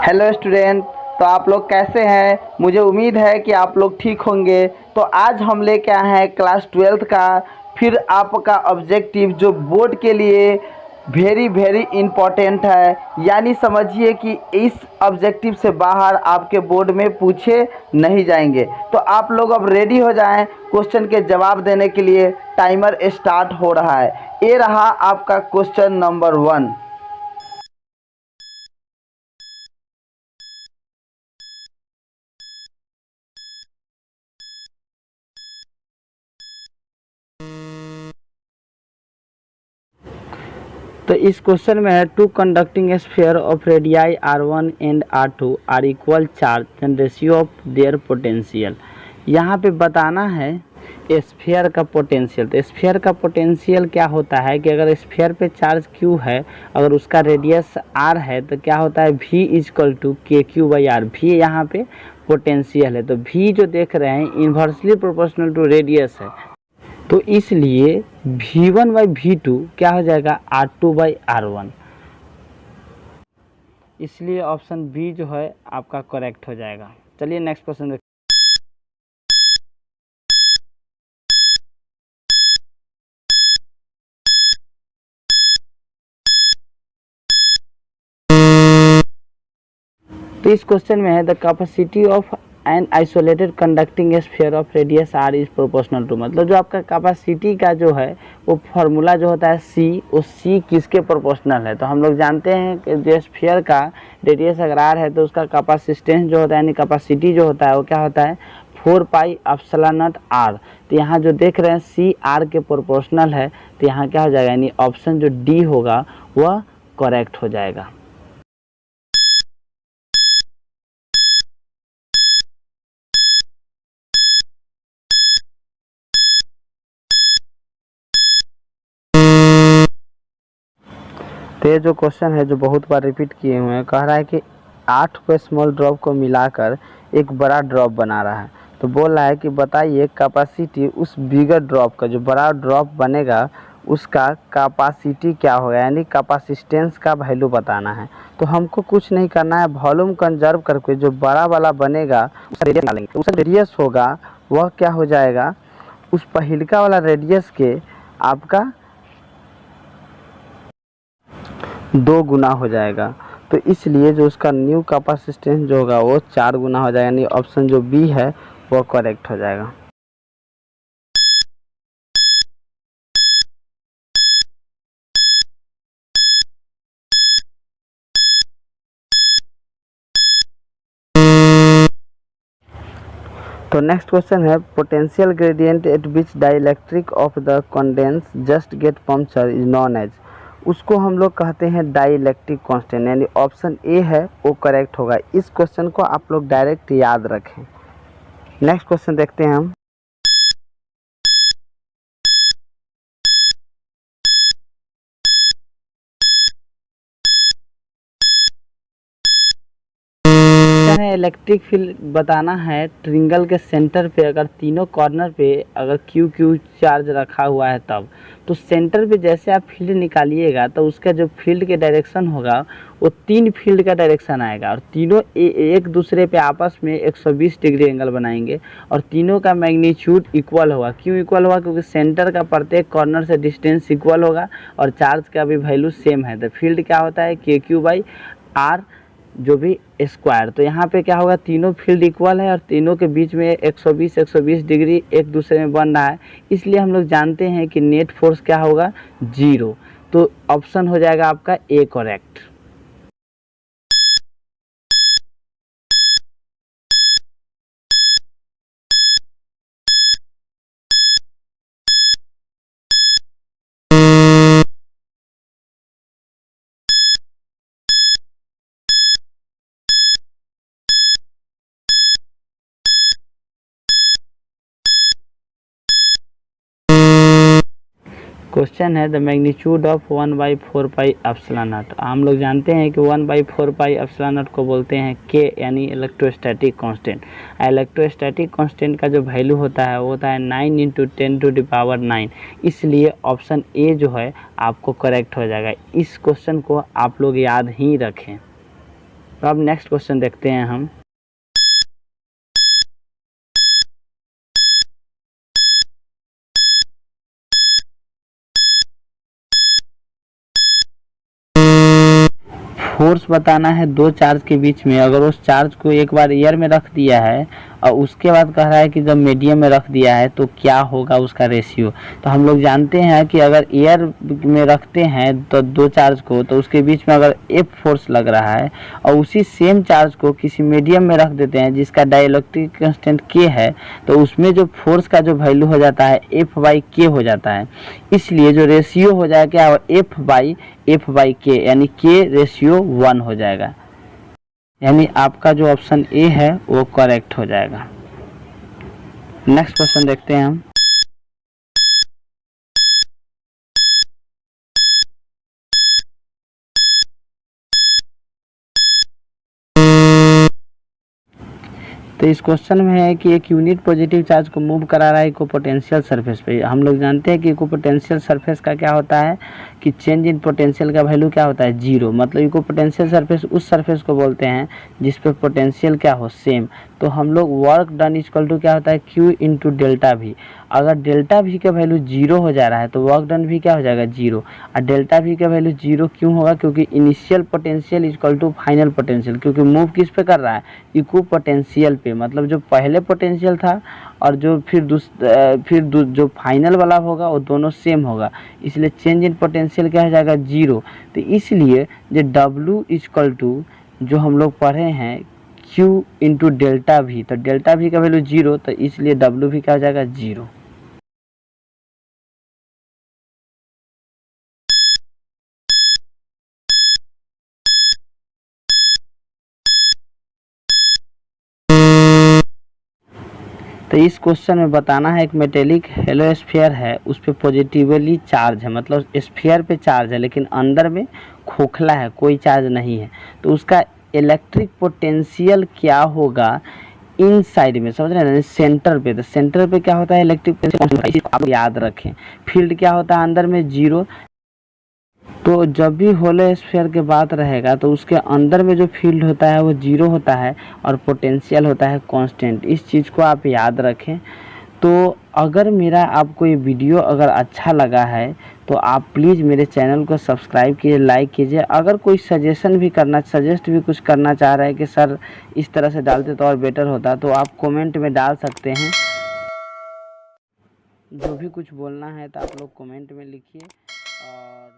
Hello student. तो आप लोग कैसे हैं? मुझे उम्मीद है कि आप लोग ठीक होंगे। तो आज हम लेके आए हैं क्लास 12th का फिर आपका ऑब्जेक्टिव, जो बोर्ड के लिए वेरी वेरी इम्पोर्टेंट है। यानी समझिए कि इस ऑब्जेक्टिव से बाहर आपके बोर्ड में पूछे नहीं जाएंगे। तो आप लोग अब रेडी हो जाएं क्वेश्चन के जवाब देने के लिए। टाइमर स्टार्ट हो रहा है। ये रहा आपका क्वेश्चन नंबर 1। तो इस क्वेश्चन में है two conducting sphere of radii r1 and r2 are equal charge and ratio of their potential. यहाँ पे बताना है स्फीयर का पोटेंशियल। तो स्फीयर का पोटेंशियल क्या होता है कि अगर स्फीयर पे चार्ज q है, अगर उसका रेडियस r है, तो क्या होता है v equal to KQ/r। v यहाँ पे पोटेंशियल है, तो v जो देख रहे हैं इन्वर्सली प्रोपोर्शनल टू रेडियस है। तो इसलिए V1/V2 क्या हो जाएगा R2/R1। इसलिए ऑप्शन बी जो है आपका करेक्ट हो जाएगा। चलिए नेक्स्ट क्वेश्चन देखते हैं। तो इस क्वेश्चन में है the capacity of an isolated conducting sphere of radius r is proportional to. मतलब जो आपका कैपेसिटी का जो है वो फार्मूला जो होता है c, वो c किसके प्रोपोर्शनल है। तो हम लोग जानते हैं कि जो स्फीयर का रेडियस अगर r है तो उसका कैपेसिटेंस जो होता है यानी कैपेसिटी जो होता है वो क्या होता है 4πε0r। तो यहाँ जो देख रहे हैं c r के प्रोपोर्शनल है, तो यहाँ क्या हो जाएगा यानी ऑप्शन जो डी होगा वह करेक्ट हो जाएगा। तो ये जो क्वेश्चन है जो बहुत बार रिपीट किए हुए हैं, कह रहा है कि 8 को स्मॉल ड्रॉप को मिलाकर एक बड़ा ड्रॉप बना रहा है। तो बोल रहा है कि बताइए कैपेसिटी उस बिगर ड्रॉप का, जो बड़ा ड्रॉप बनेगा उसका कैपेसिटी क्या होगा, यानी कैपेसिटेंस का वैल्यू बताना है। तो हमको कुछ नहीं करना है, वॉल्यूम कंजर्व करके जो बड़ा वाला बनेगा उसका रेडियस डालेंगे। उसका रेडियस होगा वह क्या हो जाएगा, उस पहिलका वाला रेडियस के आपका 2 गुना हो जाएगा। तो इसलिए जो उसका न्यू कैपेसिटेंस जो होगा वो 4 गुना हो जाएगा, यानी ऑप्शन जो बी है वो करेक्ट हो जाएगा। तो नेक्स्ट क्वेश्चन है potential gradient at which dielectric of the condense just get puncture is known as. उसको हम लोग कहते हैं डाइलेक्ट्रिक कांस्टेंट, यानी ऑप्शन ए है वो करेक्ट होगा। इस क्वेश्चन को आप लोग डायरेक्ट याद रखें। नेक्स्ट क्वेश्चन देखते हैं हम। इलेक्ट्रिक फील्ड बताना है ट्रिंगल के सेंटर पे, अगर तीनों कॉर्नर पे अगर क्यू क्यू चार्ज रखा हुआ है तब तो सेंटर पे जैसे आप फील्ड निकालिएगा तो उसका जो फील्ड के डायरेक्शन होगा वो 3 फील्ड का डायरेक्शन आएगा, और तीनों एक दूसरे पे आपस में 120 डिग्री एंगल बनाएंगे, और तीनों का मैग्नीट्यूड इक्वल होगा। क्यों इक्वल होगा? क्योंकि सेंटर का प्रत्येक कॉर्नर से डिस्टेंस इक्वल होगा और चार्ज का भी वैल्यू सेम है। तो फील्ड क्या होता है KQ/R जो भी स्क्वायर। तो यहाँ पे क्या होगा, तीनों फील्ड इक्वल है और तीनों के बीच में 120 डिग्री एक दूसरे में बन रहा है, इसलिए हम लोग जानते हैं कि नेट फोर्स क्या होगा 0। तो ऑप्शन हो जाएगा आपका ए करेक्ट। क्वेश्चन है द मैग्नीट्यूड ऑफ 1/4πε0। हम लोग जानते हैं कि 1/4πε0 को बोलते हैं के, यानी इलेक्ट्रोस्टैटिक कांस्टेंट। इलेक्ट्रोस्टैटिक कांस्टेंट का जो वैल्यू होता है वो होता है 9 × 10⁹ इसलिए ऑप्शन ए जो है आपको करेक्ट हो जाएगा। इस क्वेश्चन को आप लोग याद ही रखें। तो अब नेक्स्ट क्वेश्चन देखते हैं हम। फोर्स बताना है दो चार्ज के बीच में। अगर उस चार्ज को एक बार एयर में रख दिया है और उसके बाद कह रहा है कि जब मीडियम में रख दिया है तो क्या होगा उसका रेशियो। तो हम लोग जानते हैं कि अगर एयर में रखते हैं तो दो चार्ज को, तो उसके बीच में अगर एफ फोर्स लग रहा है और उसी सेम चार्ज को किसी मीडियम में रख देते हैं जिसका डाइलेक्ट्रिक कांस्टेंट के है, तो उसमें जो फोर्स का जो वैल्यू हो जाता है एफ बाई के हो जाता है। इसलिए जो रेशियो हो जाएगा क्या, एफ बाई के, यानी के रेशियो 1 हो जाएगा। यानी आपका जो ऑप्शन ए है वो करेक्ट हो जाएगा। नेक्स्ट क्वेश्चन देखते हैं हम। तो इस क्वेश्चन में है कि एक यूनिट पॉजिटिव चार्ज को मूव करा रहा है इक्विपोटेंशियल सरफेस पे। हम लोग जानते हैं कि इक्विपोटेंशियल सरफेस का क्या होता है कि चेंज इन पोटेंशियल का वैल्यू क्या होता है, 0। मतलब इक्विपोटेंशियल सरफेस उस सरफेस को बोलते हैं जिस पे पोटेंशियल क्या हो, सेम। तो हम लोग वर्क डन इक्वल टू क्या होता है, क्यू इंटू डेल्टा भी। अगर डेल्टा भी का वैल्यू 0 हो जा रहा है तो वर्क डन भी क्या हो जाएगा, 0। और डेल्टा भी का वैल्यू 0 क्यों होगा, क्योंकि initial potential equal to final potential. क्योंकि मूव किस पे कर रहा है, इक्विपोटेंशियल पे। मतलब जो पहले पोटेंशियल था और जो फिर जो फाइनल वाला होगा वो दोनों सेम होगा, इसलिए चेंज इन पोटेंशियल क्या हो जाएगा, 0। तो इसलिए जो W इक्वल टू जो हम लोग पढ़े हैं Q इंटू डेल्टा भी, तो डेल्टा भी का वैल्यू 0, तो इसलिए W भी क्या हो जाएगा, 0। तो इस क्वेश्चन में बताना है एक मेटेलिक हेलो स्फीयर है, उस पर पॉजिटिवली चार्ज है, मतलब स्फीयर पे चार्ज है लेकिन अंदर में खोखला है, कोई चार्ज नहीं है। तो उसका इलेक्ट्रिक पोटेंशियल क्या होगा इन साइड में, समझ रहे हैं, सेंटर पे। तो सेंटर पे क्या होता है, इलेक्ट्रिक पोटेंशियल, आप याद रखें। फील्ड क्या होता है अंदर में, 0। तो जब भी होलो स्फीयर के बात रहेगा तो उसके अंदर में जो फील्ड होता है वो 0 होता है और पोटेंशियल होता है कांस्टेंट। इस चीज़ को आप याद रखें। तो अगर मेरा आपको ये वीडियो अगर अच्छा लगा है तो आप प्लीज़ मेरे चैनल को सब्सक्राइब कीजिए, लाइक कीजिए। अगर कोई सजेस्ट भी कुछ करना चाह रहे हैं कि सर इस तरह से डालते तो और बेटर होता, तो आप कमेंट में डाल सकते हैं। जो भी कुछ बोलना है तो आप लोग कमेंट में लिखिए। और